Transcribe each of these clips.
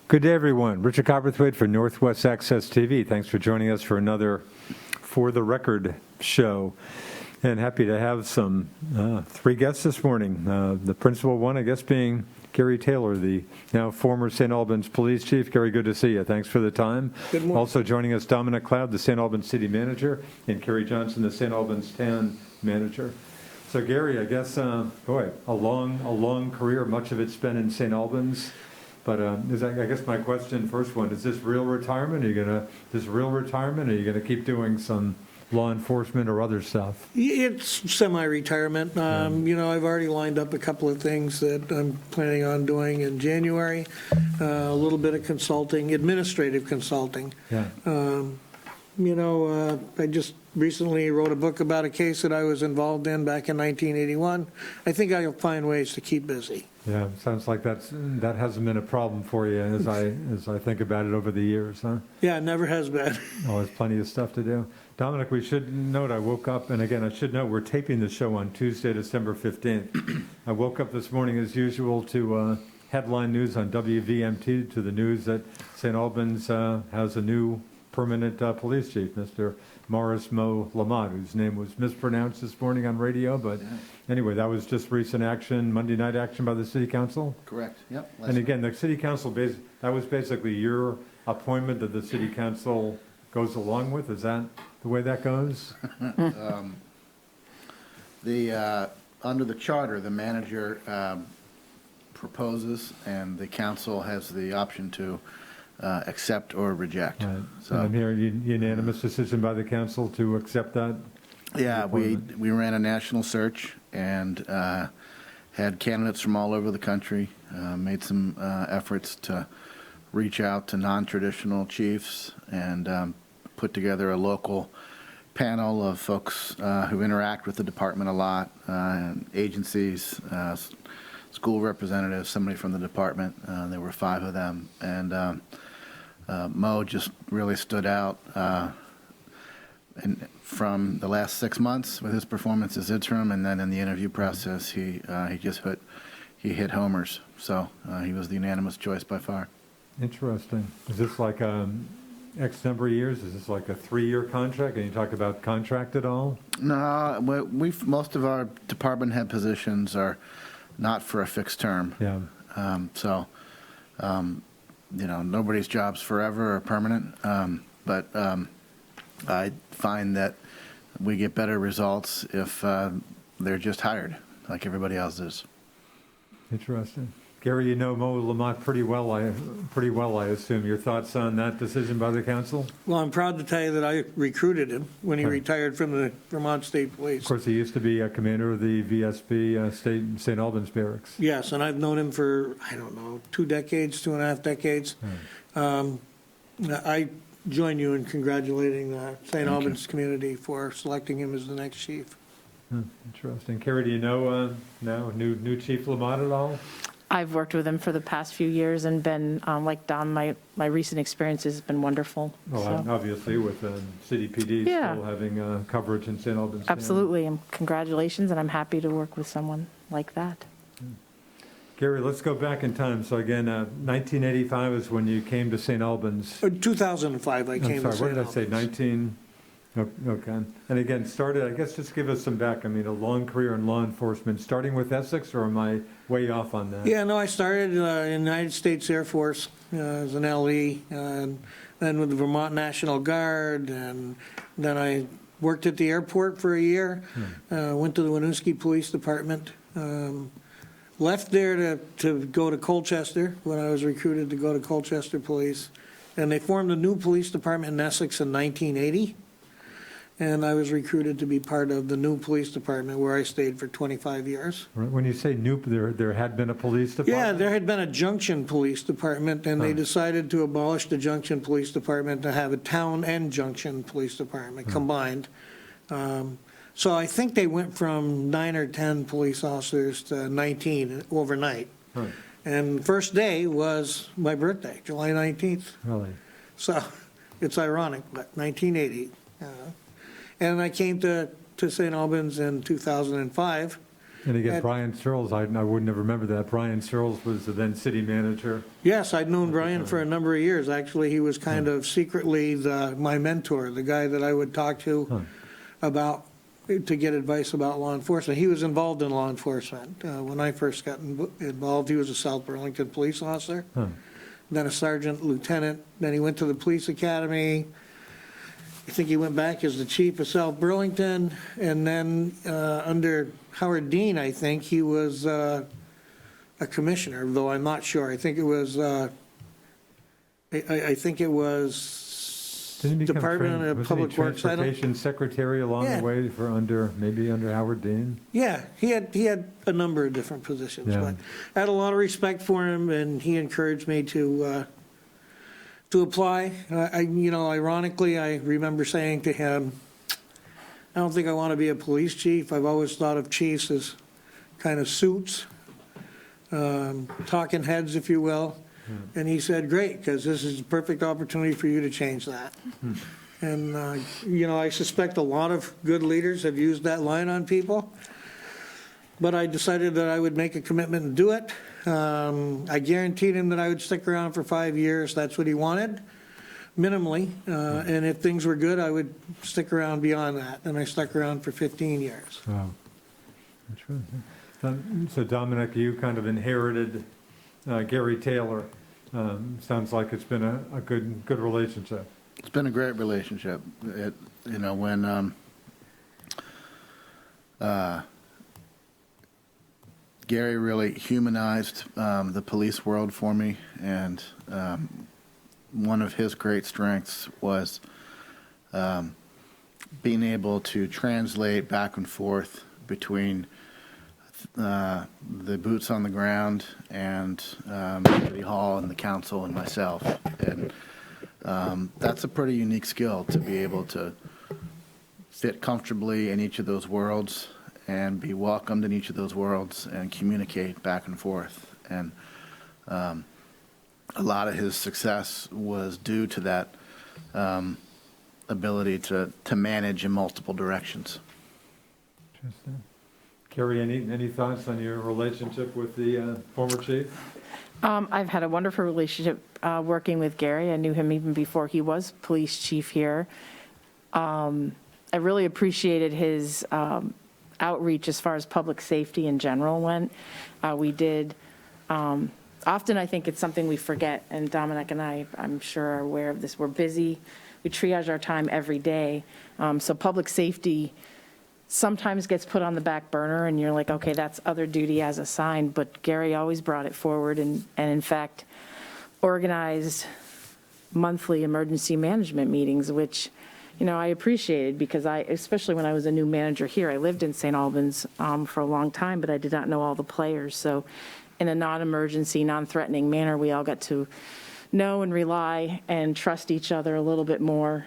Good day, everyone. Richard Cowperthwait for Northwest Access TV. Thanks for joining us for another For the Record show. And happy to have some three guests this morning. The principal one, I guess, being Gary Taylor, the now former St. Albans Police Chief. Gary, good to see you. Thanks for the time. Good morning. Also joining us, Dominic Cloud, the St. Albans City Manager, and Kerry Johnson, the St. Albans Town Manager. So, Gary, I guess, a long career. Much of it's spent in St. Albans. But I guess my question, first one, is this real retirement? Are you gonna keep doing some law enforcement or other stuff? It's semi-retirement. I've already lined up a couple of things that I'm planning on doing in January. A little bit of consulting, administrative consulting. Yeah. I just recently wrote a book about a case that I was involved in back in 1981. I think I'll find ways to keep busy. Yeah, sounds like that hasn't been a problem for you as I think about it over the years, huh? Yeah, it never has been. Oh, there's plenty of stuff to do. Dominic, we should note I woke up, and again, I should note we're taping the show on Tuesday, December 15th. I woke up this morning as usual to headline news on WVMT, to the news that St. Albans has a new permanent police chief, Mr. Morris Mo Lamont, whose name was mispronounced this morning on radio, but anyway, that was just recent action, Monday night action by the City Council? Correct, yep. And again, the City Council, that was basically your appointment that the City Council goes along with? Is that the way that goes? Under the charter, the manager proposes, and the council has the option to accept or reject. Right. So and I'm hearing unanimous decision by the council to accept that? yeah, we ran a national search and had candidates from all over the country, made some efforts to reach out to non-traditional chiefs and put together a local panel of folks who interact with the department a lot, agencies, school representatives, somebody from the department. There were 5 of them, and Mo just really stood out and from the last 6 months with his performance as interim, and then in the interview process, he hit homers. So he was the unanimous choice by far. Interesting. Is this like X number of years? Is this like a 3-year contract? Can you talk about contract at all? No, most of our department head positions are not for a fixed term. Yeah. Nobody's job's forever or permanent, but I find that we get better results if they're just hired, like everybody else is. Interesting. Gary, you know Mo Lamont pretty well, I assume. Your thoughts on that decision by the council? Well, I'm proud to tell you that I recruited him when he retired from the Vermont State Police. Of course, he used to be a commander of the VSB St. Albans Barracks. Yes, and I've known him for, 2.5 decades. I join you in congratulating the St. Albans community for selecting him as the next chief. Interesting. Kerry, do you know now new Chief Lamont at all? I've worked with him for the past few years and been, like Don, my recent experience has been wonderful. Well, so. Obviously with City PD still having coverage in St. Albans. Absolutely, and congratulations, and I'm happy to work with someone like that. Gary, let's go back in time. So again, 1985 is when you came to St. Albans. 2005 I came to St. Albans. What did I say, 19? Okay. And again, started, I guess just give us some back. I mean, a long career in law enforcement, starting with Essex, or am I way off on that? Yeah, no, I started in the United States Air Force as an LE, and then with the Vermont National Guard, and then I worked at the airport for a year, went to the Winooski Police Department, left there to go to Colchester when I was recruited to go to Colchester Police, and they formed a new police department in Essex in 1980. And I was recruited to be part of the new police department where I stayed for 25 years. When you say new, there had been a police department? Yeah, there had been a Junction Police Department, and they decided to abolish the Junction Police Department to have a town and Junction Police Department combined. So I think they went from 9 or 10 police officers to 19 overnight. Right. And the first day was my birthday, July 19th. Really? So it's ironic, but 1980. And I came to St. Albans in 2005 And again, At- Brian Searles, I wouldn't have remembered that. Brian Searles was the then city manager. Yes, I'd known Brian for a number of years. Actually, he was kind of secretly my mentor, the guy that I would talk to about, to get advice about law enforcement. He was involved in law enforcement. When I first got involved, he was a South Burlington police officer, then a sergeant, lieutenant, then he went to the police academy. I think he went back as the chief of South Burlington, and then under Howard Dean, I think, he was a commissioner, though I'm not sure. I think it was, I think it was Didn't he become Department of Public Works. I don't, Transportation secretary along Yeah. the way for maybe under Howard Dean? yeah, he had a number of different positions, Yeah. but I had a lot of respect for him, and he encouraged me to apply. Ironically, I remember saying to him, I don't think I want to be a police chief. I've always thought of chiefs as kind of suits, talking heads, if you will. And he said, great, because this is the perfect opportunity for you to change that. And, I suspect a lot of good leaders have used that line on people. But I decided that I would make a commitment and do it. I guaranteed him that I would stick around for 5 years. That's what he wanted, minimally. And if things were good, I would stick around beyond that. And I stuck around for 15 years. Wow. That's right. So Dominic, you kind of inherited Gary Taylor. Sounds like it's been a good relationship. It's been a great relationship. When Gary really humanized the police world for me, and one of his great strengths was being able to translate back and forth between the boots on the ground and City Hall and the council and myself. And that's a pretty unique skill, to be able to fit comfortably in each of those worlds and be welcomed in each of those worlds and communicate back and forth. And a lot of his success was due to that ability to manage in multiple directions. Interesting. Carrie, any thoughts on your relationship with the former chief? I've had a wonderful relationship working with Gary. I knew him even before he was police chief here. I really appreciated his outreach as far as public safety in general went. We did, often I think it's something we forget, and Dominic and I'm sure are aware of this. We're busy. We triage our time every day. So public safety sometimes gets put on the back burner, and you're like, okay, that's other duty as assigned. But Gary always brought it forward, and in fact, organized monthly emergency management meetings, which, I appreciated, because especially when I was a new manager here, I lived in St. Albans for a long time, but I did not know all the players. So in a non-emergency, non-threatening manner, we all got to know and rely and trust each other a little bit more,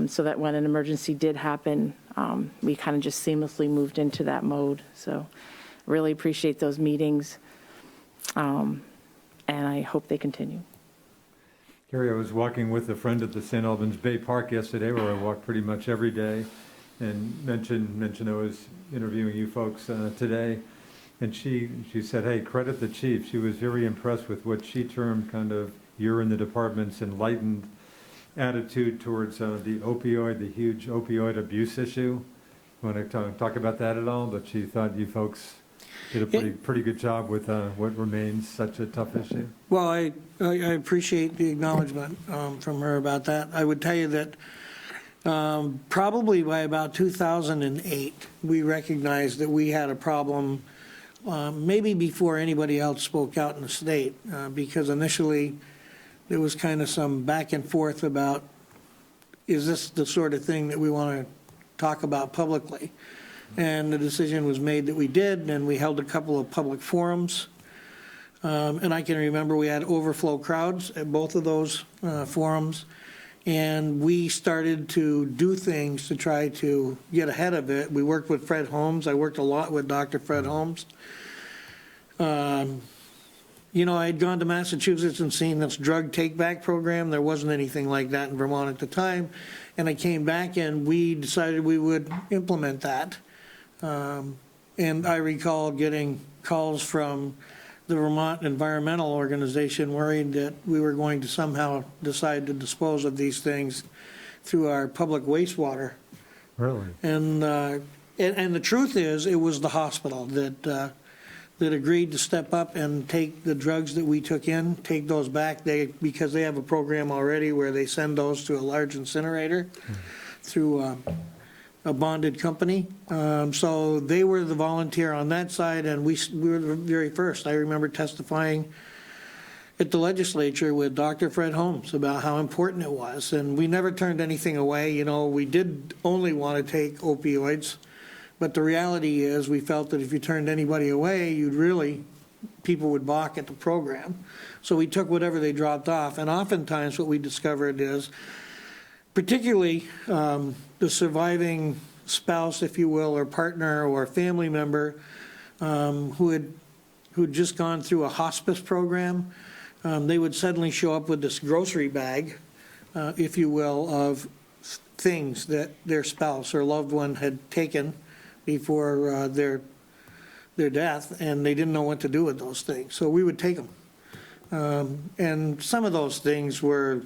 so that when an emergency did happen, we kind of just seamlessly moved into that mode. So really appreciate those meetings, and I hope they continue. Carrie, I was walking with a friend at the St. Albans Bay Park yesterday, where I walk pretty much every day, and mentioned I was interviewing you folks today, and she said, hey, credit the chief. She was very impressed with what she termed kind of you're in the department's enlightened attitude towards the huge opioid abuse issue. You want to talk about that at all? But she thought you folks did a pretty good job with what remains such a tough issue. Well, I appreciate the acknowledgement from her about that. I would tell you that probably by about 2008, we recognized that we had a problem, maybe before anybody else spoke out in the state, because initially there was kind of some back and forth about, is this the sort of thing that we want to talk about publicly? And the decision was made that we did, and we held a couple of public forums. And I can remember we had overflow crowds at both of those forums. And we started to do things to try to get ahead of it. We worked with Fred Holmes. I worked a lot with Dr. Fred Holmes. I had gone to Massachusetts and seen this drug take-back program. There wasn't anything like that in Vermont at the time. And I came back, and we decided we would implement that. And I recall getting calls from the Vermont Environmental Organization worried that we were going to somehow decide to dispose of these things through our public wastewater. Really? And the truth is, it was the hospital that agreed to step up and take the drugs that we took in, take those back. Because they have a program already where they send those to a large incinerator through a bonded company. So they were the volunteer on that side, and we were the very first. I remember testifying at the legislature with Dr. Fred Holmes about how important it was, and we never turned anything away. You know, we did only want to take opioids, but the reality is we felt that if you turned anybody away, people would balk at the program. So we took whatever they dropped off, and oftentimes what we discovered is, particularly the surviving spouse, if you will, or partner or family member who'd just gone through a hospice program, they would suddenly show up with this grocery bag, if you will, of things that their spouse or loved one had taken before their death, and they didn't know what to do with those things. So we would take them. And some of those things were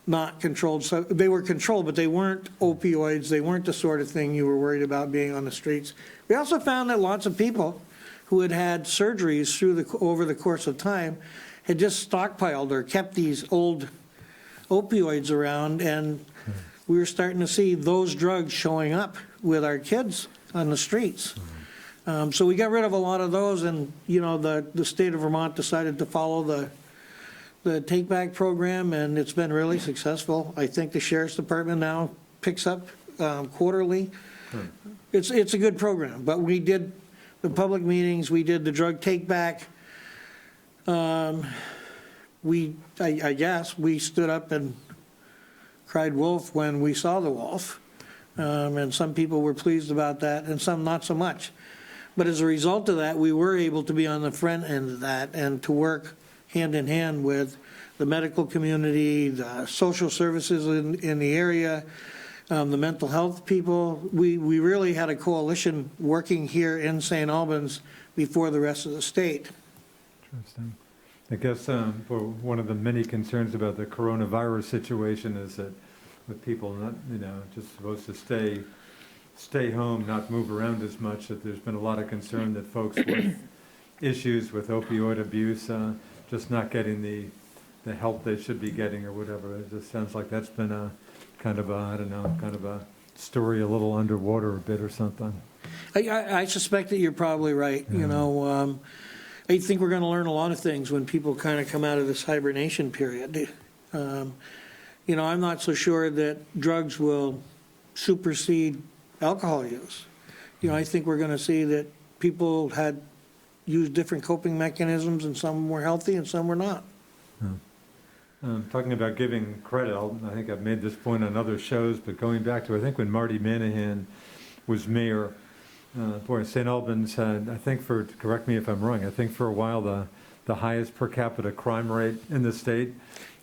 not controlled. So they were controlled, but they weren't opioids. They weren't the sort of thing you were worried about being on the streets. We also found that lots of people who had had surgeries over the course of time had just stockpiled or kept these old opioids around, and we were starting to see those drugs showing up with our kids on the streets. So we got rid of a lot of those, and the state of Vermont decided to follow the take-back program, and it's been really successful. I think the sheriff's department now picks up quarterly. It's a good program, but we did the public meetings, we did the drug take-back. I guess we stood up and cried wolf when we saw the wolf, and some people were pleased about that, and some not so much. But as a result of that, we were able to be on the front end of that and to work hand in hand with the medical community, the social services in the area, the mental health people. We really had a coalition working here in St. Albans before the rest of the state. Interesting. I guess one of the many concerns about the coronavirus situation is that with people not, just supposed to stay home, not move around as much, that there's been a lot of concern that folks with issues with opioid abuse just not getting the help they should be getting or whatever. It just sounds like that's been a kind of a story a little underwater a bit or something. I suspect that you're probably right. Yeah. I think we're going to learn a lot of things when people kind of come out of this hibernation period. I'm not so sure that drugs will supersede alcohol use. I think we're going to see that people had used different coping mechanisms, and some were healthy and some were not. Talking about giving credit, I think I've made this point on other shows, but going back to, I think when Marty Manahan was mayor, St. Albans had, I think correct me if I'm wrong, I think for a while the highest per capita crime rate in the state.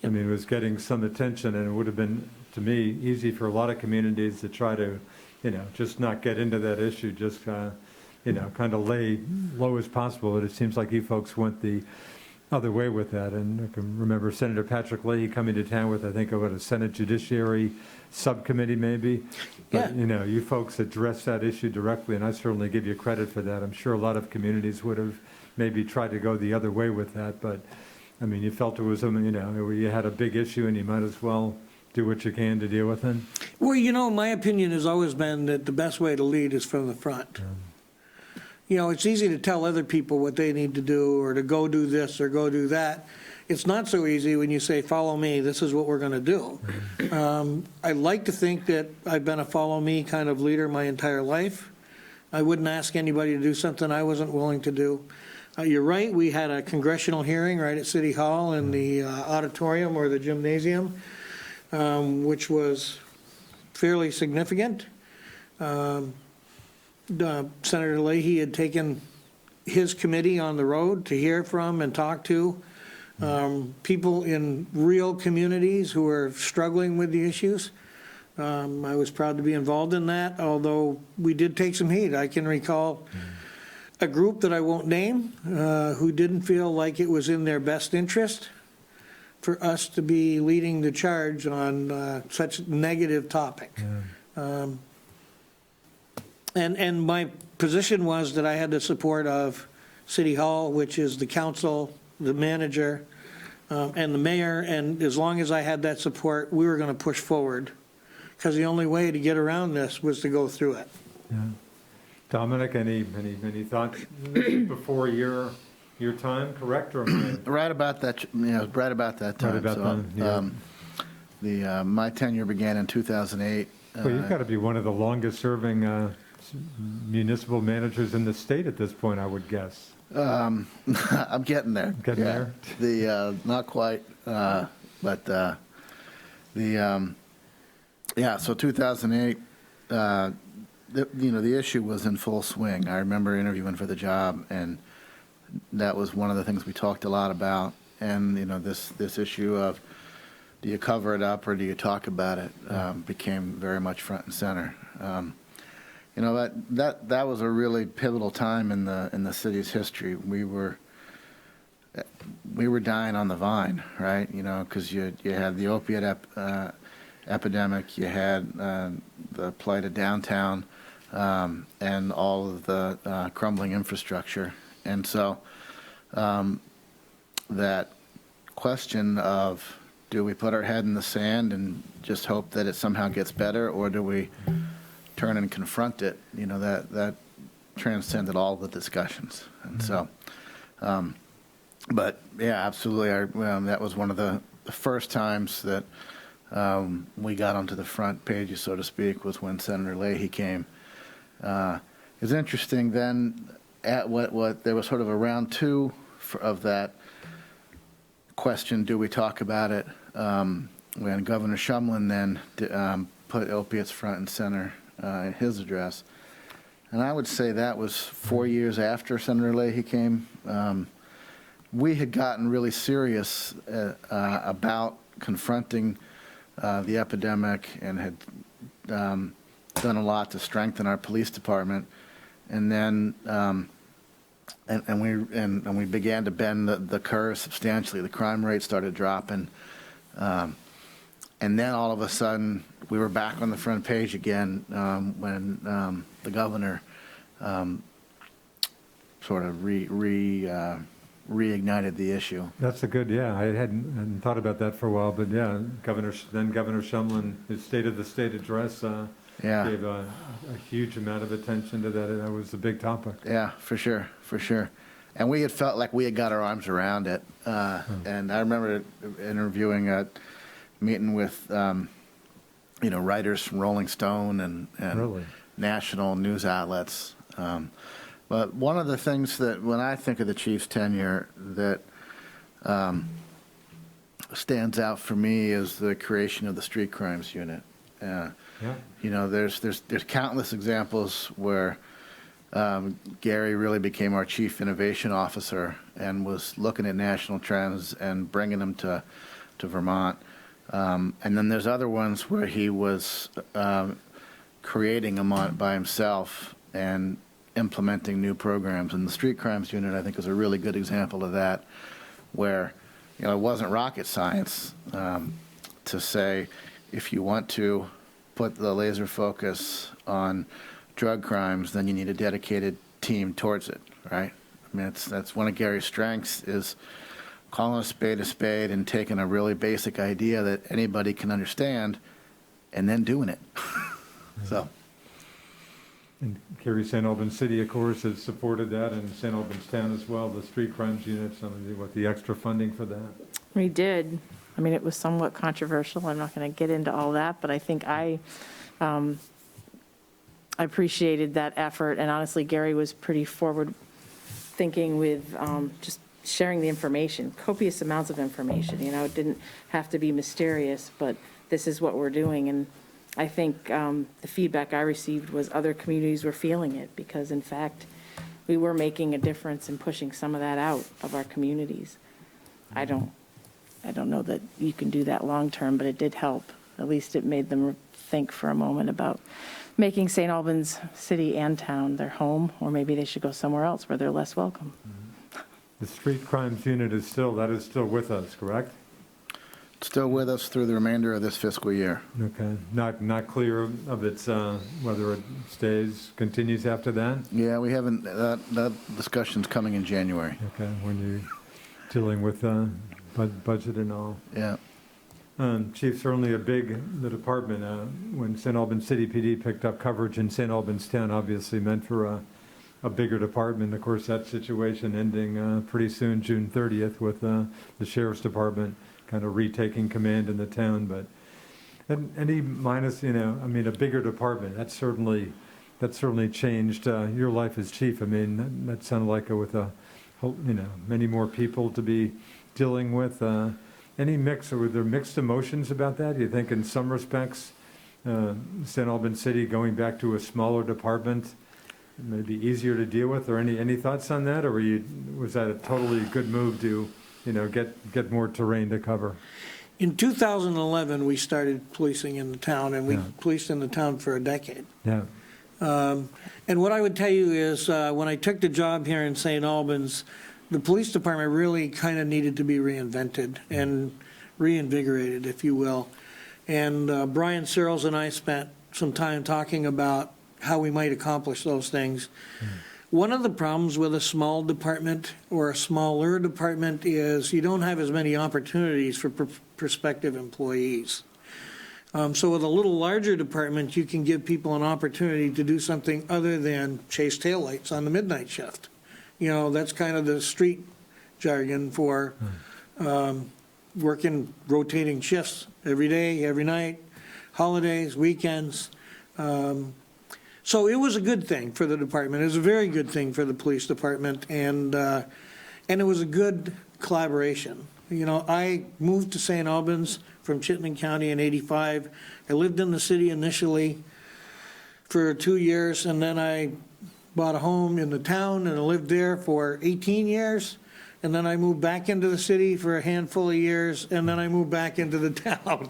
I mean, it was getting some attention, and it would have been, to me, easy for a lot of communities to try to, just not get into that issue, just, kind of lay low as possible. But it seems like you folks went the other way with that. And I can remember Senator Patrick Leahy coming to town with, I think, about a Senate Judiciary subcommittee maybe. But, Yeah. You folks addressed that issue directly, and I certainly give you credit for that. I'm sure a lot of communities would have maybe tried to go the other way with that. But, I mean, you felt it was something, where you had a big issue and you might as well do what you can to deal with it. Well, my opinion has always been that the best way to lead is from the front. It's easy to tell other people what they need to do, or to go do this or go do that. It's not so easy when you say, follow me, this is what we're going to do. I like to think that I've been a follow me kind of leader my entire life. I wouldn't ask anybody to do something I wasn't willing to do. You're right, we had a congressional hearing right at City Hall in the auditorium or the gymnasium, which was fairly significant. Senator Leahy had taken his committee on the road to hear from and talk to people in real communities who are struggling with the issues. I was proud to be involved in that, although we did take some heat. I can recall a group that I won't name who didn't feel like it was in their best interest for us to be leading the charge on such a negative topic. And my position was that I had the support of City Hall, which is the council, the manager, and the mayor, and as long as I had that support, we were going to push forward, because the only way to get around this was to go through it. Yeah. Dominic, any thoughts before your time, correct, or am I? Right about that, right about that time. Right about So, yeah. my tenure began in 2008. Well, you've got to be one of the longest-serving municipal managers in the state at this point, I would guess. I'm getting there. Getting Yeah. there? Not quite, but so 2008, the issue was in full swing. I remember interviewing for the job, and that was one of the things we talked a lot about. And, this issue of, do you cover it up or do you talk about it, became very much front and center. That was a really pivotal time in the city's history. We were dying on the vine, right? Because you had the opiate epidemic, you had the plight of downtown, and all of the crumbling infrastructure. And so that question of, do we put our head in the sand and just hope that it somehow gets better, or do we turn and confront it? That transcended all the discussions. And so, but yeah, absolutely. That was one of the first times that we got onto the front pages, so to speak, was when Senator Leahy came. It was interesting then, at what there was sort of a round two of that question, do we talk about it, when Governor Shumlin then put opiates front and center in his address. And I would say that was 4 years after Senator Leahy came. We had gotten really serious about confronting the epidemic, and had done a lot to strengthen our police department. And then and we began to bend the curve substantially. The crime rate started dropping. And then all of a sudden, we were back on the front page again when the governor sort of reignited the issue. That's a good, I hadn't thought about that for a while, but yeah, Governor Shumlin, his State of the State address gave a huge amount of attention to that. That was a big topic. Yeah, for sure. And we had felt like we had got our arms around it. And I remember interviewing meeting with writers from Rolling Stone and Really? national news outlets. But one of the things that, when I think of the chief's tenure, that stands out for me is the creation of the street crimes unit. There's countless examples where Gary really became our chief innovation officer and was looking at national trends and bringing them to Vermont. And then there's other ones where he was creating them by himself and implementing new programs. And the street crimes unit, I think, is a really good example of that, where it wasn't rocket science to say, if you want to put the laser focus on drug crimes, then you need a dedicated team towards it, right? I mean, that's one of Gary's strengths, is calling a spade and taking a really basic idea that anybody can understand and then doing it. So. And Cary St. Albans City, of course, has supported that, and St. Albans Town as well, the street crimes unit, the extra funding for that. We did. I mean, it was somewhat controversial. I'm not going to get into all that, but I think I appreciated that effort. And honestly, Gary was pretty forward thinking with just sharing the information, copious amounts of information. It didn't have to be mysterious, but this is what we're doing. And I think the feedback I received was other communities were feeling it, because in fact, we were making a difference in pushing some of that out of our communities. I don't know that you can do that long term, but it did help. At least it made them think for a moment about making St. Albans City and town their home, or maybe they should go somewhere else where they're less welcome. The street crimes unit is still with us, correct? Still with us through the remainder of this fiscal year. Okay, not clear of its, whether it continues after that? Yeah, we haven't, that discussion's coming in January. Okay, when you're dealing with budget and all. Yeah. Chief, certainly the department, when St. Albans City PD picked up coverage in St. Albans Town, obviously meant for a bigger department. Of course, that situation ending pretty soon, June 30th, with the Sheriff's Department kind of retaking command in the town. But any minus, a bigger department, that certainly changed your life as chief. I mean, that sounded like with many more people to be dealing with. Any mix, or were there mixed emotions about that? Do you think in some respects, St. Albans City going back to a smaller department may be easier to deal with, or any thoughts on that? Or was that a totally good move to, get more terrain to cover? In 2011, we started policing in the town, and we policed in the town for a decade. Yeah. And what I would tell you is, when I took the job here in St. Albans, the police department really kind of needed to be reinvented and reinvigorated, if you will. And Brian Searles and I spent some time talking about how we might accomplish those things. One of the problems with a small department or a smaller department is you don't have as many opportunities for prospective employees. So with a little larger department, you can give people an opportunity to do something other than chase taillights on the midnight shift. That's kind of the street jargon for working rotating shifts every day, every night, holidays, weekends. So it was a good thing for the department. It was a very good thing for the police department, and it was a good collaboration. I moved to St. Albans from Chittenden County in '85. I lived in the city initially for 2 years, and then I bought a home in the town, and I lived there for 18 years. And then I moved back into the city for a handful of years, and then I moved back into the town.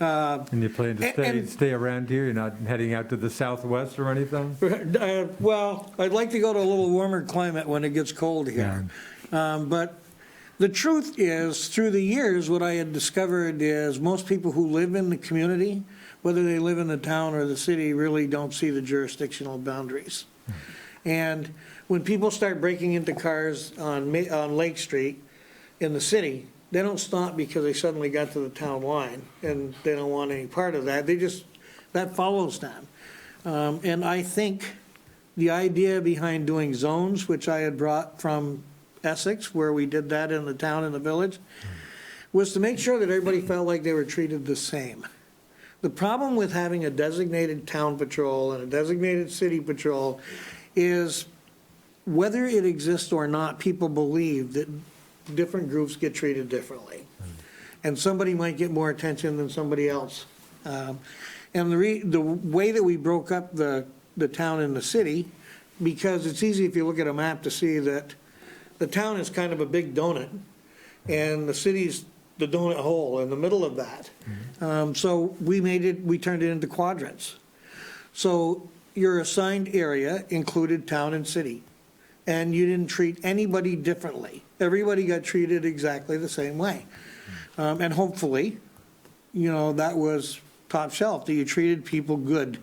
And you plan to stay around here? You're not heading out to the southwest or anything? Well, I'd like to go to a little warmer climate when it gets cold here. But the truth is, through the years, what I had discovered is most people who live in the community, whether they live in the town or the city, really don't see the jurisdictional boundaries. And when people start breaking into cars on Lake Street in the city, they don't stop because they suddenly got to the town line and they don't want any part of that. That follows them. And I think the idea behind doing zones, which I had brought from Essex, where we did that in the town and the village, was to make sure that everybody felt like they were treated the same. The problem with having a designated town patrol and a designated city patrol is whether it exists or not, people believe that different groups get treated differently. And somebody might get more attention than somebody else. And the way that we broke up the town and the city, because it's easy if you look at a map to see that the town is kind of a big donut, and the city's the donut hole in the middle of that. So we turned it into quadrants. So your assigned area included town and city, and you didn't treat anybody differently. Everybody got treated exactly the same way. And hopefully, that was top shelf, that you treated people good,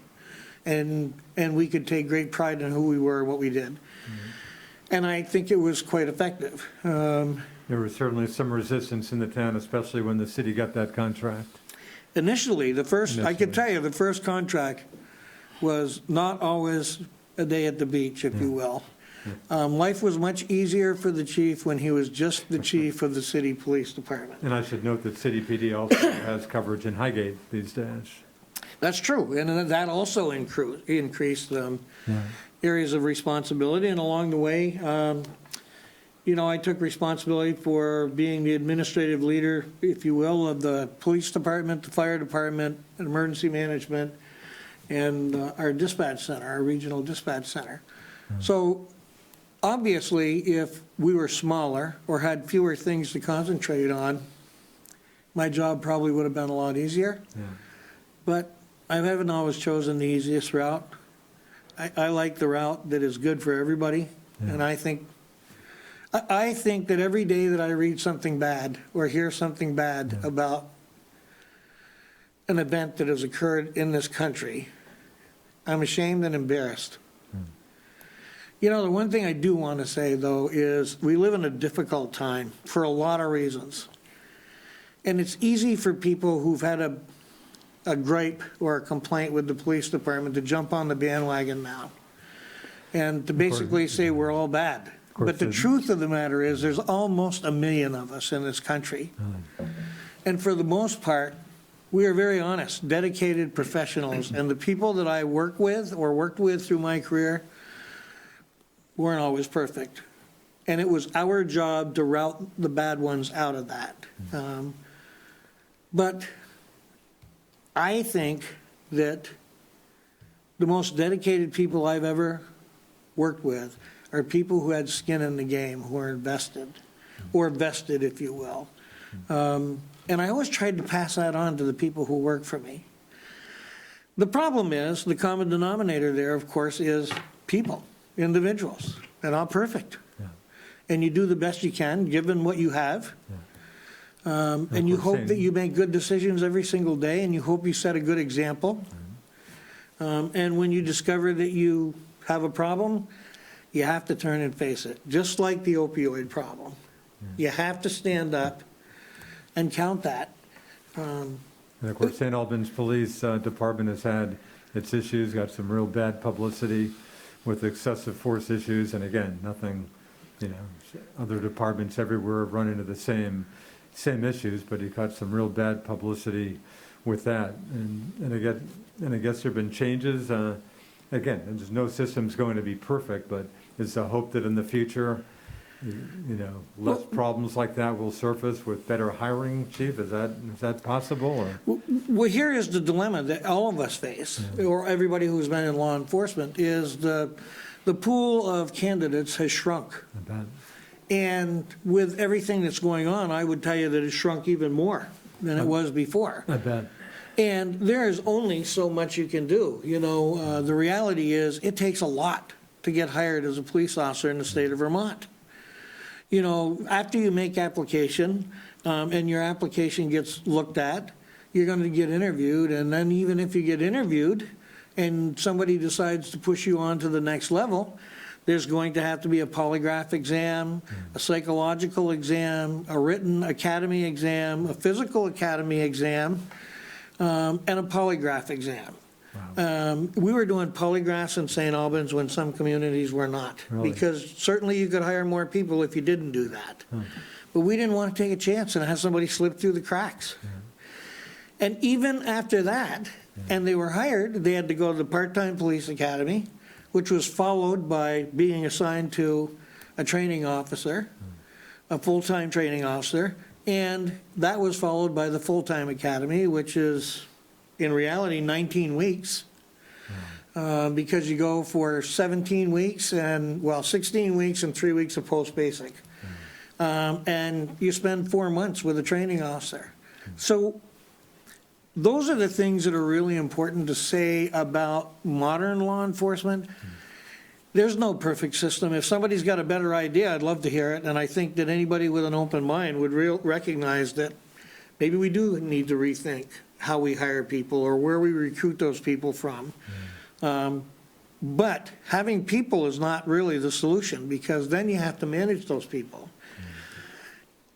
and we could take great pride in who we were and what we did. And I think it was quite effective. There was certainly some resistance in the town, especially when the city got that contract. Initially, I can tell you, the first contract was not always a day at the beach, if you will. Life was much easier for the chief when he was just the chief of the city police department. And I should note that City PD also has coverage in Highgate these days. That's true, and that also increased areas of responsibility, and along the way, I took responsibility for being the administrative leader, if you will, of the police department, the fire department, and emergency management, and our dispatch center, our regional dispatch center. So obviously, if we were smaller or had fewer things to concentrate on, my job probably would have been a lot easier. Yeah. But I haven't always chosen the easiest route. I like the route that is good for everybody. Yeah. And I think that every day that I read something bad or hear something bad about an event that has occurred in this country, I'm ashamed and embarrassed. You know, the one thing I do want to say, though, is we live in a difficult time for a lot of reasons. And it's easy for people who've had a gripe or a complaint with the police department to jump on the bandwagon now and to basically say we're all bad. But the truth of the matter is there's almost 1 million of us in this country. And for the most part, we are very honest, dedicated professionals. And the people that I work with or worked with through my career weren't always perfect. And it was our job to route the bad ones out of that. But I think that the most dedicated people I've ever worked with are people who had skin in the game, who are invested, or vested, if you will. And I always tried to pass that on to the people who work for me. The problem is, the common denominator there, of course, is people, individuals. They're not perfect. Yeah. And you do the best you can, given what you have. And you hope that you make good decisions every single day, and you hope you set a good example. And when you discover that you have a problem, you have to turn and face it, just like the opioid problem. You have to stand up and count that. And of course, St. Albans Police Department has had its issues, got some real bad publicity with excessive force issues, and again, nothing, other departments everywhere run into the same issues, but he got some real bad publicity with that. And I guess there have been changes. Again, there's no system's going to be perfect, but is the hope that in the future, less problems like that will surface with better hiring, Chief? Is that possible? Or? Well, here is the dilemma that all of us face, or everybody who's been in law enforcement, is the pool of candidates has shrunk. I bet. And with everything that's going on, I would tell you that it's shrunk even more than it was before. I bet. And there is only so much you can do. The reality is it takes a lot to get hired as a police officer in the state of Vermont. After you make application and your application gets looked at, you're going to get interviewed. And then even if you get interviewed and somebody decides to push you on to the next level, there's going to have to be a polygraph exam, a psychological exam, a written academy exam, a physical academy exam, and a polygraph exam. Wow. We were doing polygraphs in St. Albans when some communities were not. Really? Because certainly you could hire more people if you didn't do that. But we didn't want to take a chance and have somebody slip through the cracks. And even after that, and they were hired, they had to go to the part-time police academy, which was followed by being assigned to a training officer, a full-time training officer, and that was followed by the full-time academy, which is, in reality, 19 weeks, because you go for 17 weeks and, 16 weeks and 3 weeks of post-basic. And you spend 4 months with a training officer. So those are the things that are really important to say about modern law enforcement. There's no perfect system. If somebody's got a better idea, I'd love to hear it. And I think that anybody with an open mind would recognize that maybe we do need to rethink how we hire people or where we recruit those people from. But having people is not really the solution, because then you have to manage those people.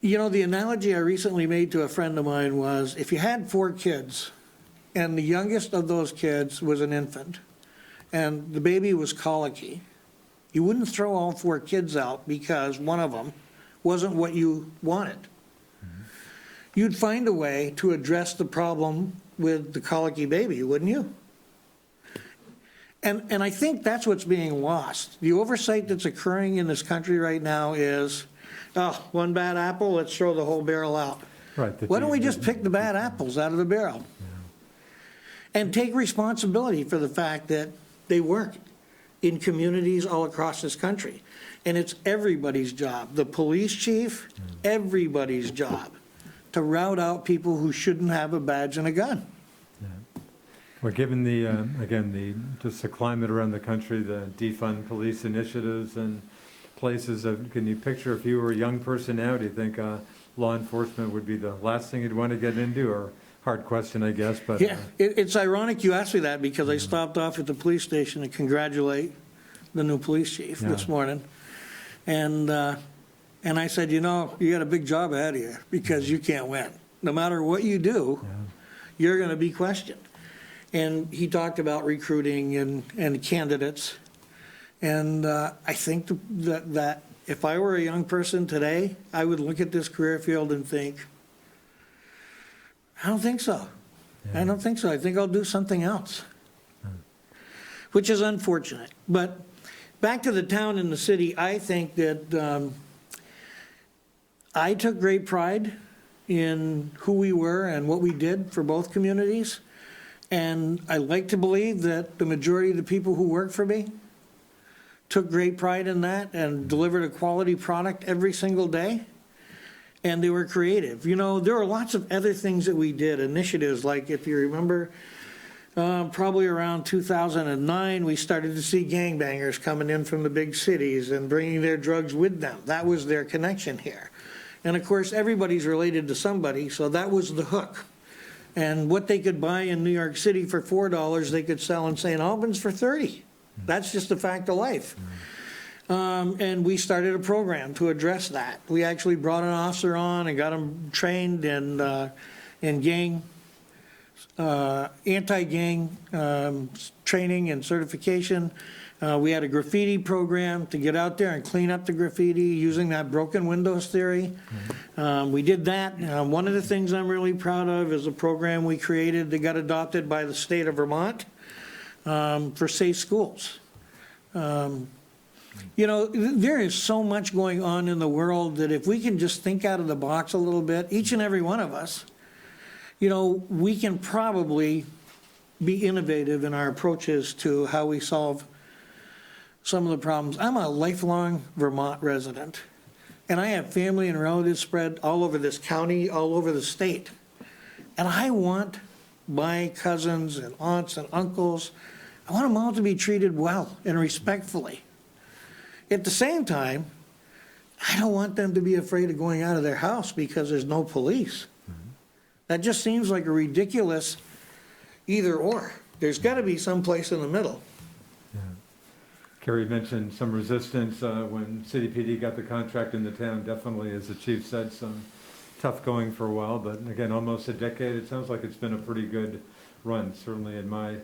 The analogy I recently made to a friend of mine was, if you had 4 kids and the youngest of those kids was an infant and the baby was colicky, you wouldn't throw all 4 kids out because one of them wasn't what you wanted. You'd find a way to address the problem with the colicky baby, wouldn't you? And I think that's what's being lost. The oversight that's occurring in this country right now is, one bad apple, let's throw the whole barrel out. Right. Why don't we just pick the bad apples out of the barrel? And take responsibility for the fact that they work in communities all across this country. And it's everybody's job, the police chief, everybody's job, to rout out people who shouldn't have a badge and a gun. Well, given the, again, just the climate around the country, the defund police initiatives and places, can you picture if you were a young person now, do you think law enforcement would be the last thing you'd want to get into? Or hard question, I guess, but. Yeah, it's ironic you asked me that because I stopped off at the police station to congratulate the new police chief this morning. And I said, you got a big job ahead of you because you can't win. No matter what you do, you're going to be questioned. And he talked about recruiting and candidates. And I think that if I were a young person today, I would look at this career field and think, I don't think so. I don't think so. I think I'll do something else, which is unfortunate. But back to the town and the city, I think that I took great pride in who we were and what we did for both communities. And I like to believe that the majority of the people who work for me took great pride in that and delivered a quality product every single day. And they were creative. There were lots of other things that we did, initiatives, like if you remember, probably around 2009, we started to see gangbangers coming in from the big cities and bringing their drugs with them. That was their connection here. And of course, everybody's related to somebody, so that was the hook. And what they could buy in New York City for $4, they could sell in St. Albans for $30. That's just a fact of life. And we started a program to address that. We actually brought an officer on and got him trained in gang, anti-gang training and certification. We had a graffiti program to get out there and clean up the graffiti using that broken windows theory. We did that. One of the things I'm really proud of is a program we created that got adopted by the state of Vermont for safe schools. There is so much going on in the world that if we can just think out of the box a little bit, each and every one of us, we can probably be innovative in our approaches to how we solve some of the problems. I'm a lifelong Vermont resident, and I have family and relatives spread all over this county, all over the state. And I want my cousins and aunts and uncles, I want them all to be treated well and respectfully. At the same time, I don't want them to be afraid of going out of their house because there's no police. That just seems like a ridiculous either or. There's got to be some place in the middle. Kerry mentioned some resistance when City PD got the contract in the town. Definitely, as the chief said, some tough going for a while. But again, almost a decade. It sounds like it's been a pretty good run. Certainly in my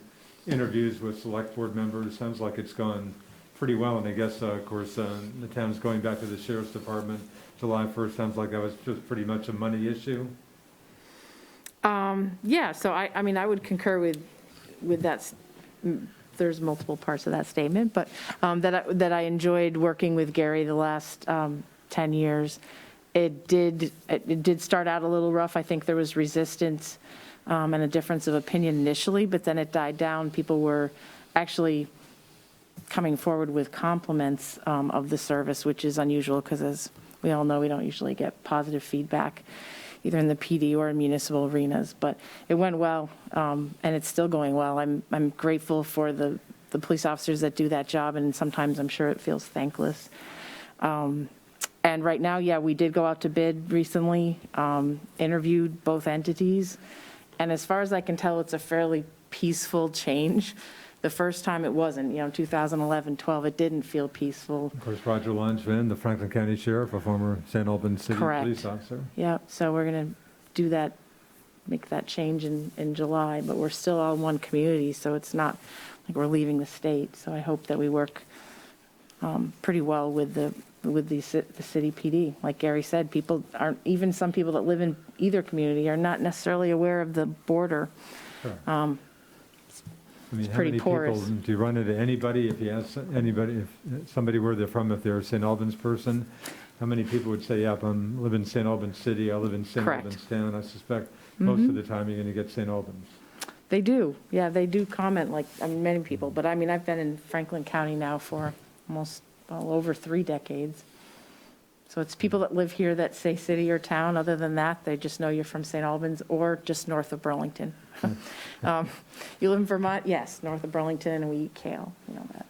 interviews with select board members, it sounds like it's gone pretty well. And I guess, of course, the town's going back to the sheriff's department July 1st. Sounds like that was just pretty much a money issue. So I mean, I would concur with that. There's multiple parts of that statement, but that I enjoyed working with Gary the last 10 years. It did start out a little rough. I think there was resistance and a difference of opinion initially, but then it died down. People were actually coming forward with compliments of the service, which is unusual because, as we all know, we don't usually get positive feedback either in the PD or in municipal arenas, but it went well, and it's still going well. I'm grateful for the police officers that do that job, and sometimes I'm sure it feels thankless. And right now, we did go out to bid recently, interviewed both entities, and as far as I can tell, it's a fairly peaceful change. The first time it wasn't, 2011-12, it didn't feel peaceful. Of course, Roger Langevin, the Franklin County Sheriff, a former St. Albans City police officer. Yeah, so we're going to do that, make that change in July, but we're still all one community, so it's not like we're leaving the state. So I hope that we work pretty well with the city PD. Like Gary said, even some people that live in either community are not necessarily aware of the border. Sure. I mean, how pretty many porous. people, do you run into anybody, if you ask anybody, if somebody where they're from, if they're a St. Albans person, how many people would say, I live in St. Albans City, I live in St. Correct. Albans Town? I suspect most of the time you're going to get St. Albans. They do. Yeah, they do comment, many people. But I mean, I've been in Franklin County now for almost over 3 decades. So it's people that live here that say city or town. Other than that, they just know you're from St. Albans or just north of Burlington. You live in Vermont? Yes, north of Burlington, and we eat kale, you know that.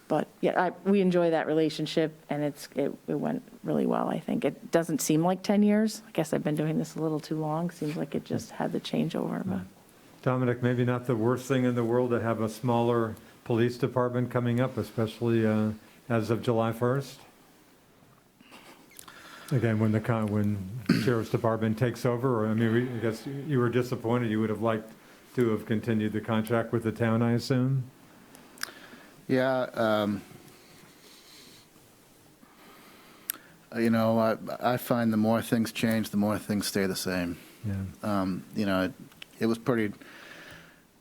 But yeah, we enjoy that relationship, and it went really well, I think. It doesn't seem like 10 years. I guess I've been doing this a little too long. Seems like it just had the changeover. But. Dominic, maybe not the worst thing in the world to have a smaller police department coming up, especially as of July 1st? Again, when Sheriff's Department takes over, or, I mean, I guess you were disappointed. You would have liked to have continued the contract with the town, I assume? Yeah, I find the more things change, the more things stay the same. Yeah. It was pretty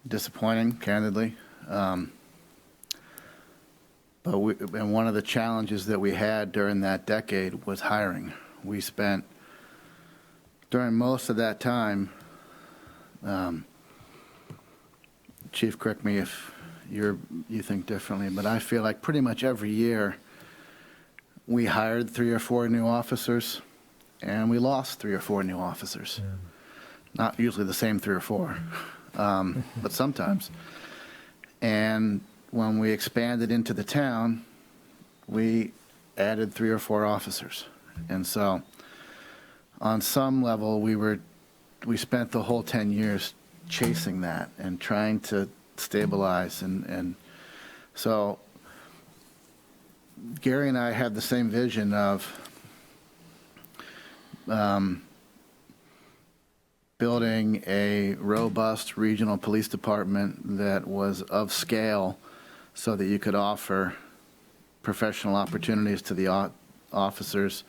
disappointing, candidly. And one of the challenges that we had during that decade was hiring. We spent, during most of that time, Chief, correct me if you think differently, but I feel like pretty much every year we hired 3 or 4 new officers, and we lost 3 or 4 new officers. Yeah. Not usually the same 3 or 4, but sometimes. And when we expanded into the town, we added 3 or 4 officers. And so on some level, we spent the whole 10 years chasing that and trying to stabilize. And so Gary and I had the same vision of building a robust regional police department that was of scale so that you could offer professional opportunities to the officers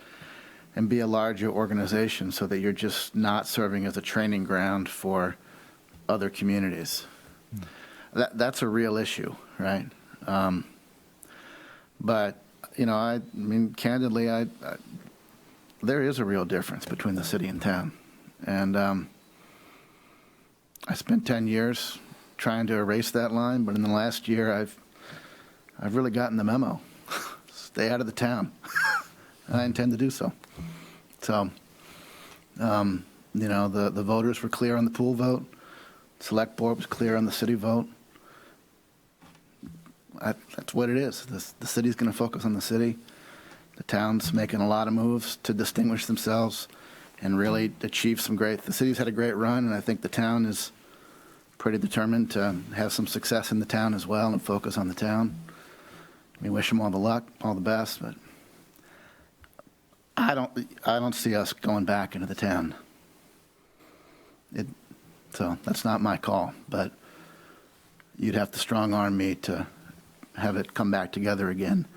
and be a larger organization so that you're just not serving as a training ground for other communities. That's a real issue, right? But, I mean, candidly, there is a real difference between the city and town. And I spent 10 years trying to erase that line, but in the last year, I've really gotten the memo. Stay out of the town. And I intend to do so. So, the voters were clear on the pool vote. Select board was clear on the city vote. That's what it is. The city's going to focus on the city. The town's making a lot of moves to distinguish themselves and really achieve some the city's had a great run, and I think the town is pretty determined to have some success in the town as well and focus on the town. We wish them all the luck, all the best, but I don't see us going back into the town. So that's not my call, but you'd have to strong arm me to have it come back together again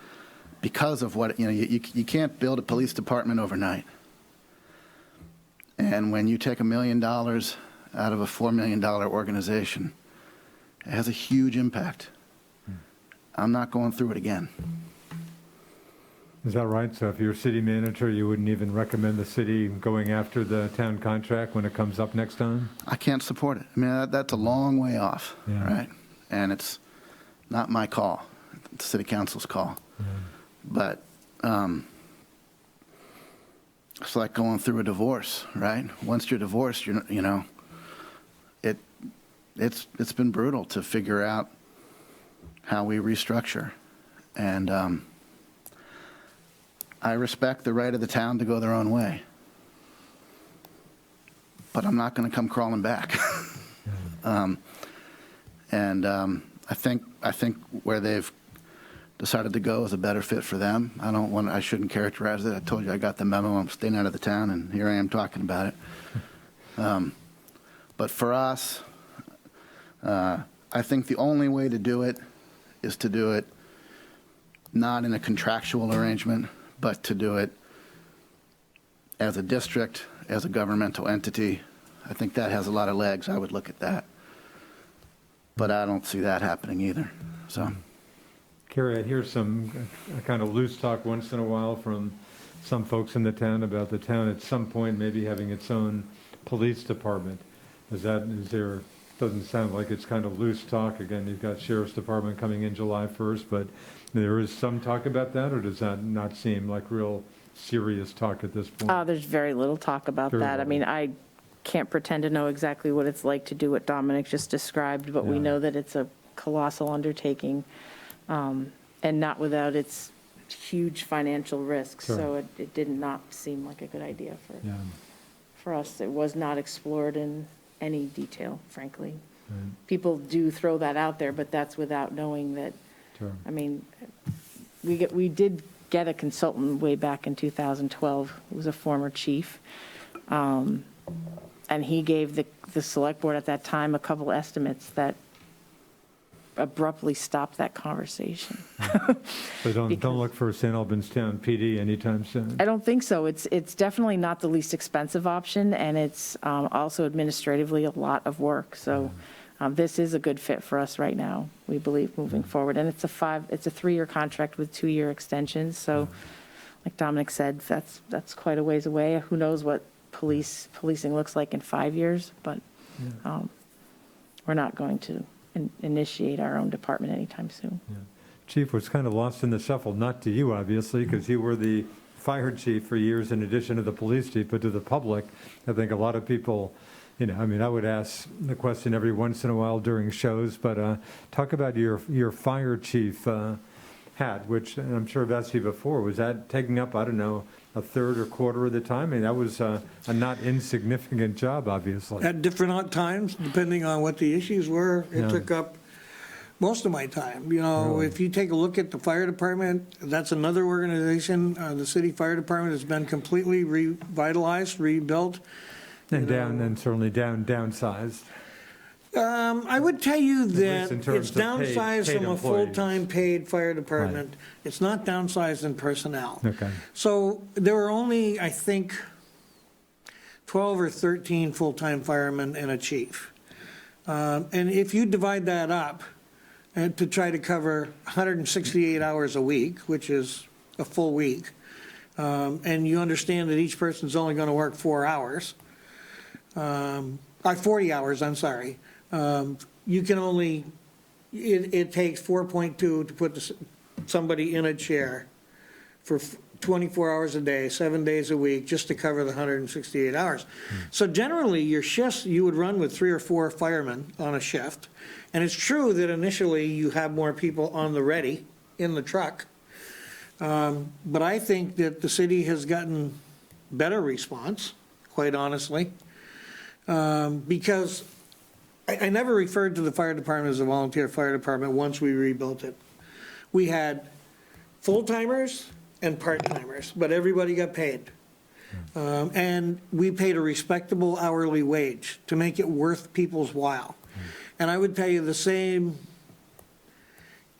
because of what, you can't build a police department overnight. And when you take $1 million out of a $4 million organization, it has a huge impact. I'm not going through it again. Is that right? So if you're city manager, you wouldn't even recommend the city going after the town contract when it comes up next time? I can't support it. I mean, that's a long way off, right? And it's not my call. It's the city council's call. Yeah. But it's like going through a divorce, right? Once you're divorced, it's been brutal to figure out how we restructure. And I respect the right of the town to go their own way. But I'm not going to come crawling back. I think where they've decided to go is a better fit for them. I shouldn't characterize it. I told you I got the memo. I'm staying out of the town, and here I am talking about it. But for us, I think the only way to do it is to do it not in a contractual arrangement, but to do it as a district, as a governmental entity. I think that has a lot of legs. I would look at that. But I don't see that happening either. So, Carrie, I hear some kind of loose talk once in a while from some folks in the town about the town at some point maybe having its own police department. Doesn't sound like it's kind of loose talk. Again, you've got Sheriff's Department coming in July 1st, but there is some talk about that, or does that not seem like real serious talk at this point? There's very little talk about Very that. I little. mean, I can't pretend to know exactly what it's like to do what Dominic just described, but we Yeah. know that it's a colossal undertaking, and not without its huge financial risks. Sure. So it did not seem like a good idea Yeah, for us. It was not explored in any detail, frankly. right, People do throw that out there, but that's without knowing that, sure. I mean, we did get a consultant way back in 2012, who was a former chief. And he gave the select board at that time a couple estimates that abruptly stopped that conversation. So don't Because- look for St. Albans Town PD anytime soon. I don't think so. It's definitely not the least expensive option, and it's also administratively a lot of work. So this is a good fit for us right now, we believe, moving forward. And it's a 3-year contract with 2-year extensions. So like Dominic said, that's quite a ways away. Who knows what policing looks like in 5 years, but we're not going to initiate our own department anytime soon. Yeah. Chief was kind of lost in the shuffle, not to you, obviously, because you were the fire chief for years in addition to the police chief, but to the public, I think a lot of people, I mean, I would ask the question every once in a while during shows, but talk about your fire chief hat, which I'm sure I've asked you before. Was that taking up, I don't know, a third or quarter of the time? I mean, that was a not insignificant job, obviously. At different times, depending on what the issues were, it Yeah. took up most of my time. You know, Really? if you take a look at the fire department, that's another organization. The city fire department has been completely revitalized, rebuilt. And you down, know. and certainly downsized. I would tell you that in terms it's of downsized paid from a employees. full-time paid fire department. It's not downsized in personnel. Okay. So there were only, I think, 12 or 13 full-time firemen and a chief. And if you divide that up to try to cover 168 hours a week, which is a full week, and you understand that each person's only going to work 4 hours, 40 hours, I'm sorry, you can only, it takes 4.2 to put somebody in a chair for 24 hours a day, 7 days a week, just to cover the 168 hours. So generally, your shifts, you would run with 3 or 4 firemen on a shift. And it's true that initially you have more people on the ready in the truck. But I think that the city has gotten better response, quite honestly, because I never referred to the fire department as a volunteer fire department once we rebuilt it. We had full-timers and part-timers, but everybody got paid. And we paid a respectable hourly wage to make it worth people's while. And I would tell you the same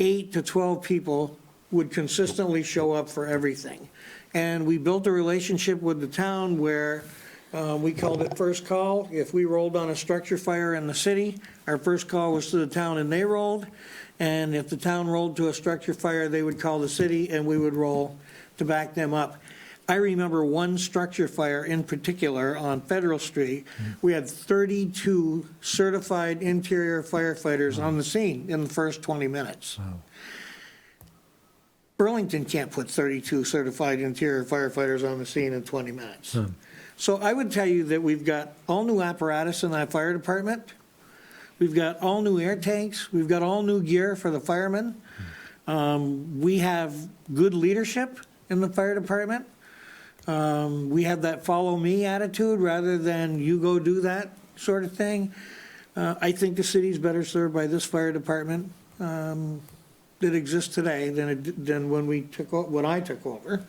8 to 12 people would consistently show up for everything. And we built a relationship with the town where we called it first call. If we rolled on a structure fire in the city, our first call was to the town and they rolled. And if the town rolled to a structure fire, they would call the city and we would roll to back them up. I remember one structure fire in particular on Federal Street. We had 32 certified interior firefighters on the scene in the first 20 minutes. Wow. Burlington can't put 32 certified interior firefighters on the scene in 20 minutes. So I would tell you that we've got all new apparatus in that fire department. We've got all new air tanks. We've got all new gear for the firemen. We have good leadership in the fire department. We have that follow me attitude rather than you go do that sort of thing. I think the city's better served by this fire department that exists today than when I took over.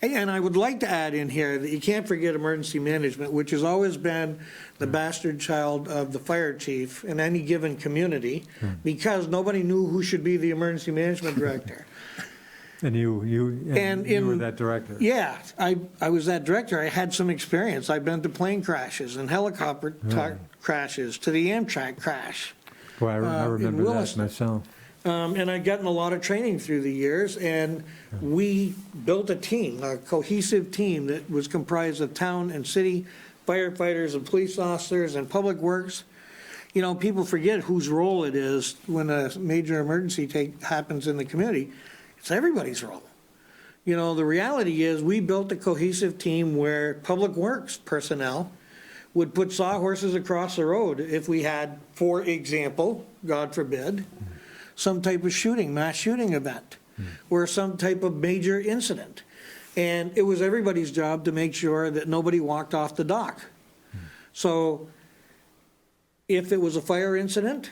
And I would like to add in here that you can't forget emergency management, which has always been the bastard child of the fire chief in any given community, because nobody knew who should be the emergency management director. And you were that director. Yeah, I was that director. I had some experience. I've been to plane crashes and helicopter crashes, to the Amtrak crash. Boy, I remember that Williston. myself. And I'd gotten a lot of training through the years, and we built a team, a cohesive team that was comprised of town and city firefighters and police officers and public works. You know, people forget whose role it is when a major emergency happens in the community. It's everybody's role. You know, the reality is, we built a cohesive team where Public Works personnel would put sawhorses across the road if we had, for example, God forbid, some type of shooting, mass shooting event, or some type of major incident. And it was everybody's job to make sure that nobody walked off the dock. So if it was a fire incident,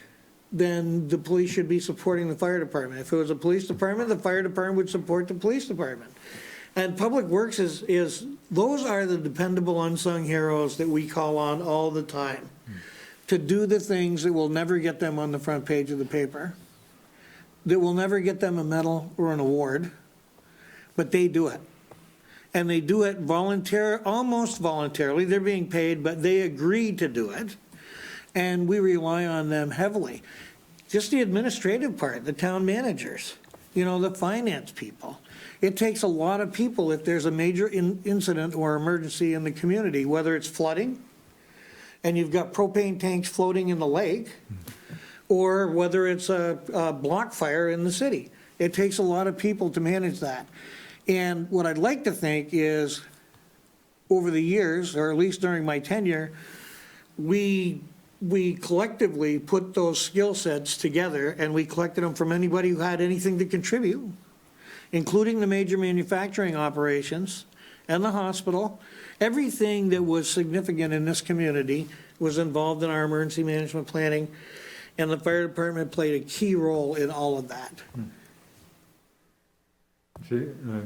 then the police should be supporting the fire department. If it was a police department, the fire department would support the police department. And Public Works is those are the dependable unsung heroes that we call on all the time to do the things that will never get them on the front page of the paper, that will never get them a medal or an award, but they do it. And they do it almost voluntarily. They're being paid, but they agree to do it. And we rely on them heavily. Just the administrative part, the town managers, you know, the finance people. It takes a lot of people if there's a major incident or emergency in the community, whether it's flooding, and you've got propane tanks floating in the lake, or whether it's a block fire in the city. It takes a lot of people to manage that. And what I'd like to think is, over the years, or at least during my tenure, we collectively put those skill sets together, and we collected them from anybody who had anything to contribute, including the major manufacturing operations and the hospital. Everything that was significant in this community was involved in our emergency management planning, and the fire department played a key role in all of that.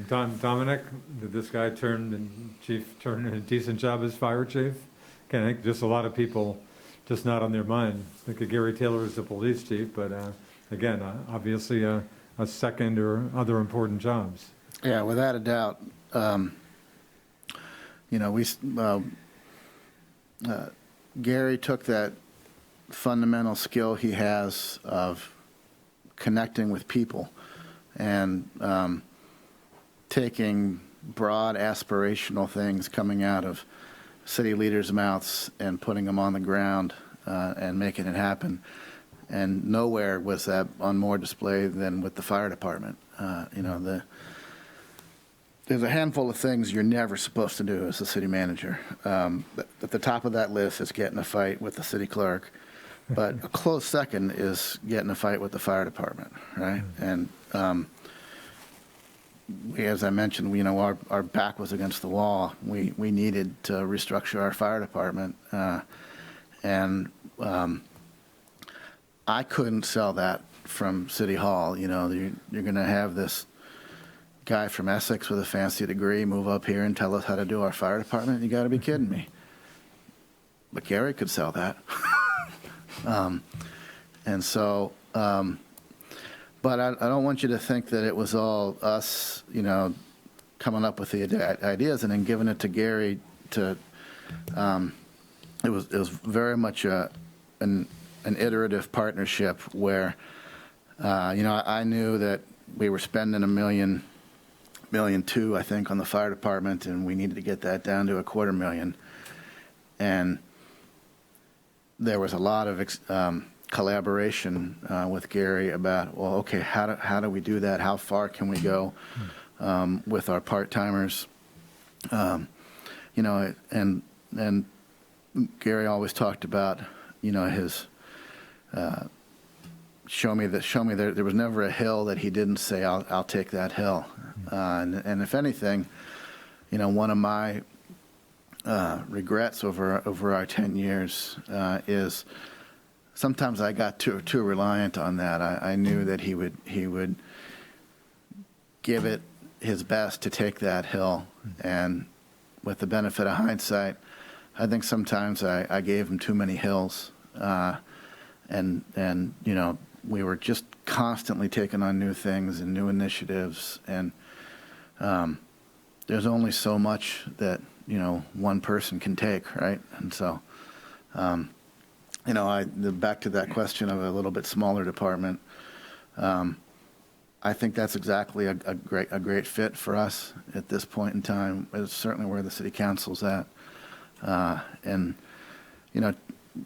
Dominic, did this guy turn in a decent job as fire chief? Okay, I think just a lot of people just not on their mind. I think of Gary Taylor as the police chief, but again, obviously a second or other important jobs. Yeah, without a doubt. You know, Gary took that fundamental skill he has of connecting with people and taking broad aspirational things coming out of city leaders' mouths and putting them on the ground and making it happen. And nowhere was that on more display than with the fire department. You know, there's a handful of things you're never supposed to do as a city manager. At the top of that list is getting a fight with the city clerk, but a close second is getting a fight with the fire department, right? And as I mentioned, you know, our back was against the wall. We needed to restructure our fire department, and I couldn't sell that from City Hall. You know, you're going to have this guy from Essex with a fancy degree move up here and tell us how to do our fire department. You got to be kidding me. But Gary could sell that. And so, but I don't want you to think that it was all us, you know, coming up with the ideas and then giving it to Gary to, it was very much an iterative partnership where, you know, I knew that we were spending $1.2 million, I think, on the fire department, and we needed to get that down to $250,000. And there was a lot of collaboration with Gary about, well, okay, how do we do that? How far can we go with our part-timers? You know, and Gary always talked about, you know, his show me there was never a hill that he didn't say, I'll take that hill. And if anything, you know, one of my regrets over our 10 years is sometimes I got too reliant on that. I knew that he would give it his best to take that hill, and with the benefit of hindsight, I think sometimes I gave him too many hills, and you know, we were just constantly taking on new things and new initiatives, and there's only so much that, you know, one person can take, right? And so, you know, back to that question of a little bit smaller department, I think that's exactly a great fit for us at this point in time. It's certainly where the city council's at, and you know,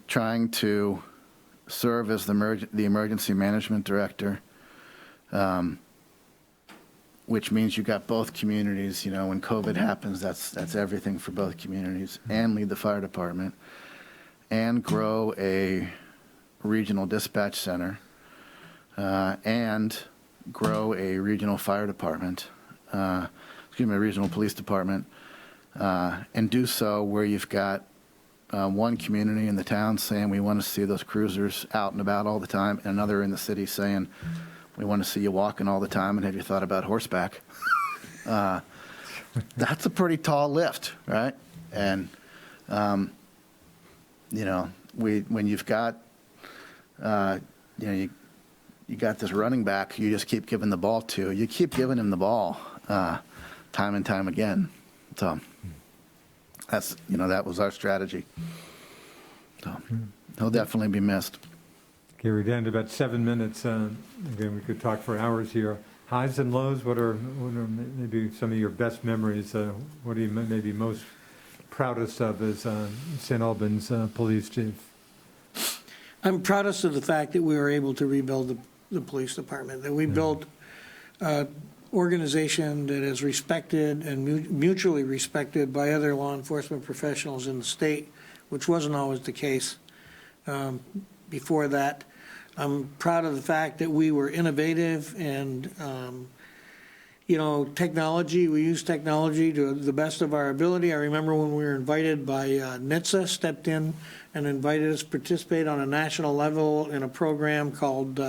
trying to serve as the emergency management director which means you got both communities. You know, when COVID happens, that's everything for both communities, and lead the fire department, and grow a regional dispatch center, and grow a regional fire department, a regional police department, and do so where you've got one community in the town saying we want to see those cruisers out and about all the time, and another in the city saying we want to see you walking all the time, and have you thought about horseback? That's a pretty tall lift, right? And, you know, when you've got, you know, you got this running back you just keep giving the ball to, you keep giving him the ball time and time again. So that's, you know, that was our strategy. So he'll definitely be missed. Okay, we're down to about 7 minutes. Again, we could talk for hours here. Highs and lows, what are maybe some of your best memories? What are you maybe most proudest of as St. Albans police chief? I'm proudest of the fact that we were able to rebuild the police department, that we built an organization that is respected and mutually respected by other law enforcement professionals in the state, which wasn't always the case before that. I'm proud of the fact that we were innovative and, you know, technology, we use technology to the best of our ability. I remember when we were invited by NHTSA, stepped in and invited us to participate on a national level in a program called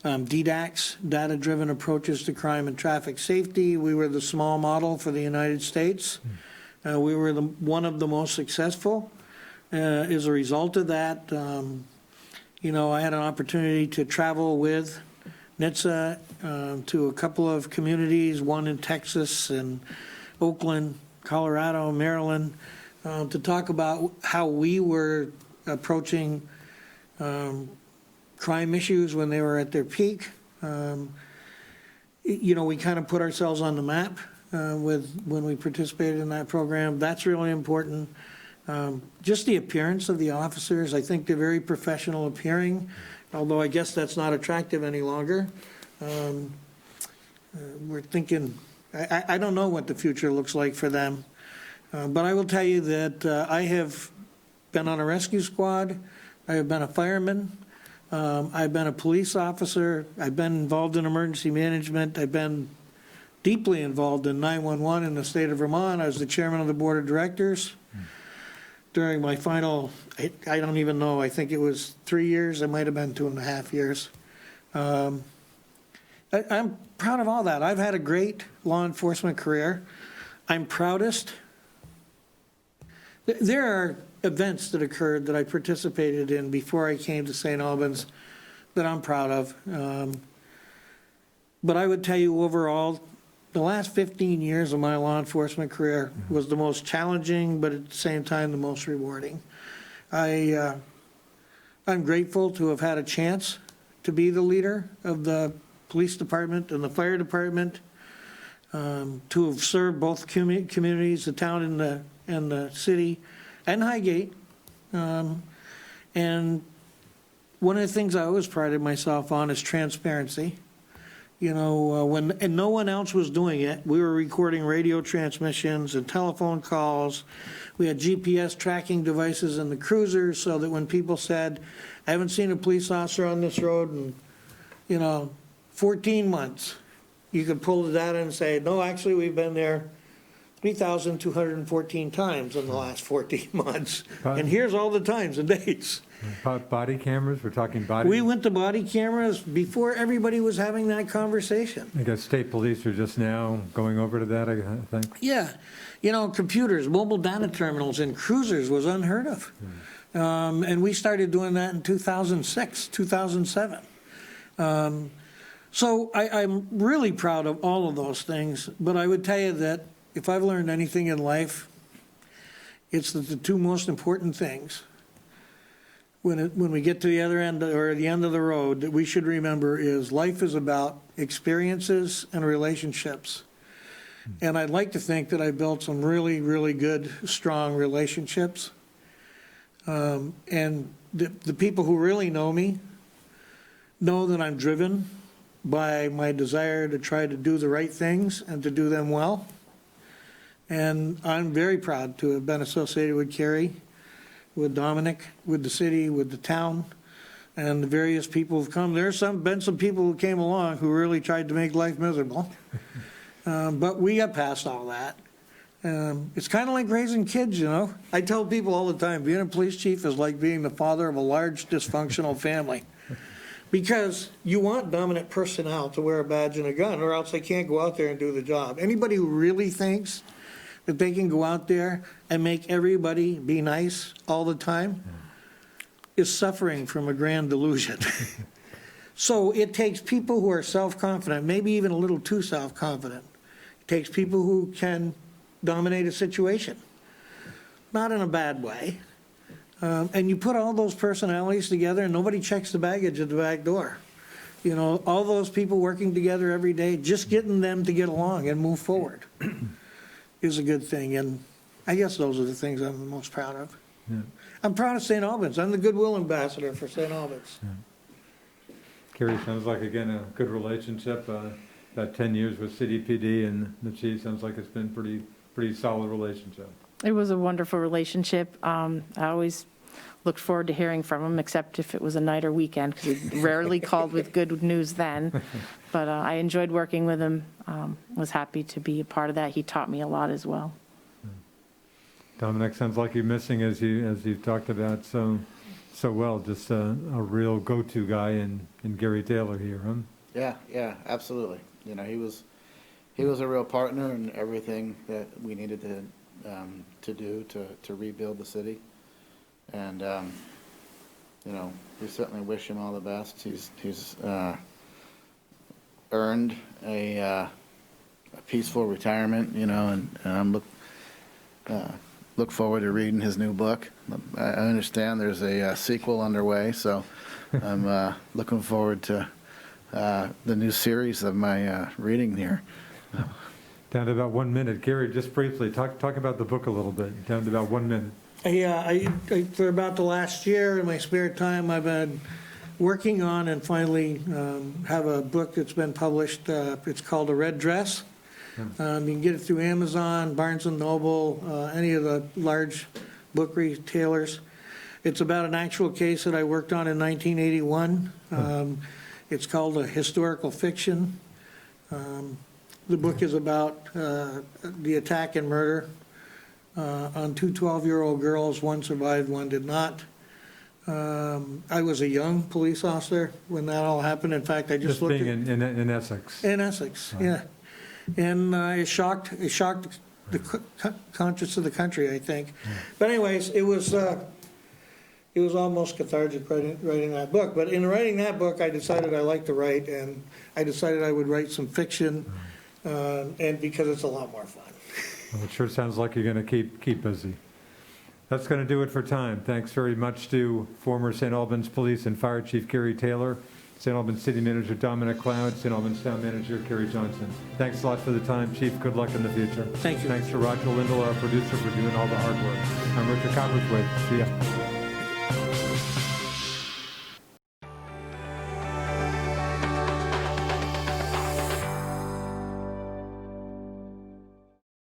DDACS, Data-Driven Approaches to Crime and Traffic Safety. We were the small model for the United States. We were one of the most successful. As a result of that, you know, I had an opportunity to travel with NHTSA to a couple of communities, one in Texas and Oakland, Colorado, Maryland, to talk about how we were approaching crime issues when they were at their peak. You know, we kind of put ourselves on the map when we participated in that program. That's really important. Just the appearance of the officers, I think they're very professional appearing, although I guess that's not attractive any longer. We're thinking, I don't know what the future looks like for them, but I will tell you that I have been on a rescue squad, I have been a fireman, I've been a police officer, I've been involved in emergency management, I've been deeply involved in 911 in the state of Vermont. I was the chairman of the board of directors. During my final, I don't even know, I think it was 3 years, it might have been 2.5 years. I'm proud of all that. I've had a great law enforcement career. I'm proudest. There are events that occurred that I participated in before I came to St. Albans that I'm proud of. But I would tell you overall, the last 15 years of my law enforcement career was the most challenging, but at the same time, the most rewarding. I'm grateful to have had a chance to be the leader of the police department and the fire department, to have served both communities, the town and the city, and Highgate. And one of the things I always prided myself on is transparency. You know, when no one else was doing it, we were recording radio transmissions and telephone calls. We had GPS tracking devices in the cruisers so that when people said, I haven't seen a police officer on this road in, you know, 14 months, you could pull the data and say, no, actually, we've been there 3,214 times in the last 14 months. And here's all the times and dates. Body cameras, we're talking body? We went to body cameras before everybody was having that conversation. I guess state police are just now going over to that, I think. Yeah. You know, computers, mobile data terminals in cruisers was unheard of. And we started doing that in 2006, 2007. So I'm really proud of all of those things, but I would tell you that if I've learned anything in life, it's that the two most important things when we get to the other end or the end of the road that we should remember is life is about experiences and relationships. And I'd like to think that I built some really, really good, strong relationships. And the people who really know me know that I'm driven by my desire to try to do the right things and to do them well. And I'm very proud to have been associated with Kerry, with Dominic, with the city, with the town, and the various people who've come. There's been some people who came along who really tried to make life miserable. But we got past all that. It's kind of like raising kids, you know. I tell people all the time, being a police chief is like being the father of a large dysfunctional family. Because you want dominant personnel to wear a badge and a gun, or else they can't go out there and do the job. Anybody who really thinks that they can go out there and make everybody be nice all the time is suffering from a grand delusion. So it takes people who are self-confident, maybe even a little too self-confident. It takes people who can dominate a situation, not in a bad way. And you put all those personalities together and nobody checks the baggage at the back door. You know, all those people working together every day, just getting them to get along and move forward is a good thing. And I guess those are the things I'm the most proud of. Yeah. I'm proud of St. Albans. I'm the goodwill ambassador for St. Albans. Kerry, sounds like, again, a good relationship. About 10 years with CDPD and the chief, sounds like it's been pretty solid relationship. It was a wonderful relationship. I always looked forward to hearing from him, except if it was a night or weekend, because he rarely called with good news then. But I enjoyed working with him, was happy to be a part of that. He taught me a lot as well. Dominic, sounds like you're missing, as you've talked about so well, just a real go-to guy in Gary Taylor here, huh? Yeah, absolutely. You know, he was a real partner in everything that we needed to do to rebuild the city. And, you know, we certainly wish him all the best. He's earned a peaceful retirement, you know, and I'm look forward to reading his new book. I understand there's a sequel underway, so I'm looking forward to the new series of my reading here. Down to about 1 minute. Gary, just briefly, talk about the book a little bit. Down to about 1 minute. Yeah, I for about the last year in my spare time, I've been working on and finally have a book that's been published. It's called A Red Dress. You can get it through Amazon, Barnes & Noble, any of the large book retailers. It's about an actual case that I worked on in 1981. It's called a historical fiction. The book is about the attack and murder on two 12-year-old girls. One survived, one did not. I was a young police officer when that all happened. In fact, I just looked being in Essex. in Essex, yeah. And it shocked the conscience of the country, I think. But anyways, it was almost cathartic writing that book. But in writing that book, I decided I liked to write, and I decided I would write some fiction, and because it's a lot more fun. Well, it sure sounds like you're going to keep busy. That's going to do it for time. Thanks very much to former St. Albans Police and Fire Chief Gary Taylor, St. Albans City Manager Dominic Cloud, St. Albans Town Manager Kerry Johnson. Thanks a lot for the time, Chief. Good luck in the future. Thank you. Thanks to Roger Lindell, our producer, for doing all the hard work. I'm Richard Cowperthwait. See ya.